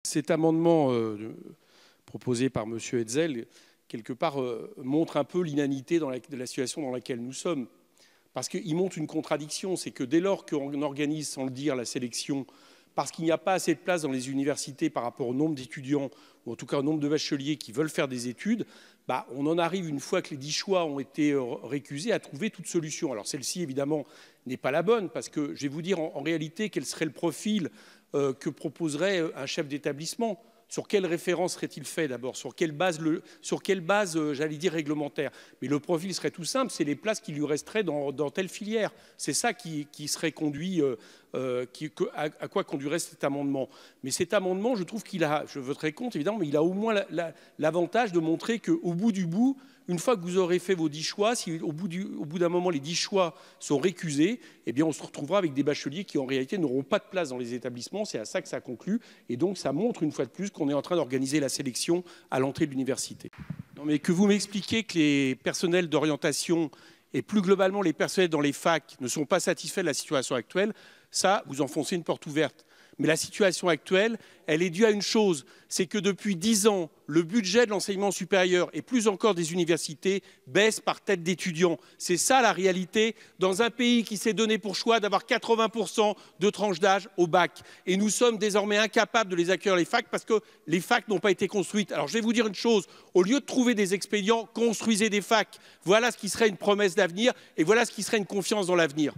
Cet amendement proposé par M. Hetzel, quelque part, montre un peu l'inanité de la situation dans laquelle nous sommes. Parce qu'il montre une contradiction, c'est que dès lors qu'on organise, sans le dire, la sélection, parce qu'il n'y a pas assez de place dans les universités par rapport au nombre d'étudiants, ou en tout cas au nombre de bacheliers qui veulent faire des études, on en arrive, une fois que les 10 choix ont été récusés, à trouver toute solution. Alors celle-ci, évidemment, n'est pas la bonne, parce que je vais vous dire en réalité quel serait le profil que proposerait un chef d'établissement. Sur quelle référence serait-il fait d'abord? Sur quelle base, j'allais dire, réglementaire? Mais le profil serait tout simple, c'est les places qui lui resteraient dans telle filière. C'est ça qui serait conduit, à quoi conduirait cet amendement. Mais cet amendement, je trouve qu'il a, je voterai contre évidemment, mais il a au moins l'avantage de montrer qu'au bout du bout, une fois que vous aurez fait vos 10 choix, si au bout d'un moment les 10 choix sont récusés, eh bien on se retrouvera avec des bacheliers qui en réalité n'auront pas de place dans les établissements. C'est à ça que ça conclut. Et donc ça montre une fois de plus qu'on est en train d'organiser la sélection à l'entrée de l'université. Non mais que vous m'expliquiez que les personnels d'orientation et plus globalement les personnels dans les facs ne sont pas satisfaits de la situation actuelle, ça, vous enfoncez une porte ouverte. Mais la situation actuelle, elle est due à une chose, c'est que depuis 10 ans, le budget de l'enseignement supérieur et plus encore des universités baisse par tête d'étudiants. C'est ça la réalité dans un pays qui s'est donné pour choix d'avoir 80% de tranche d'âge au bac. Et nous sommes désormais incapables de les accueillir les facs parce que les facs n'ont pas été construites. Alors je vais vous dire une chose, au lieu de trouver des expédients, construisez des facs. Voilà ce qui serait une promesse d'avenir et voilà ce qui serait une confiance dans l'avenir.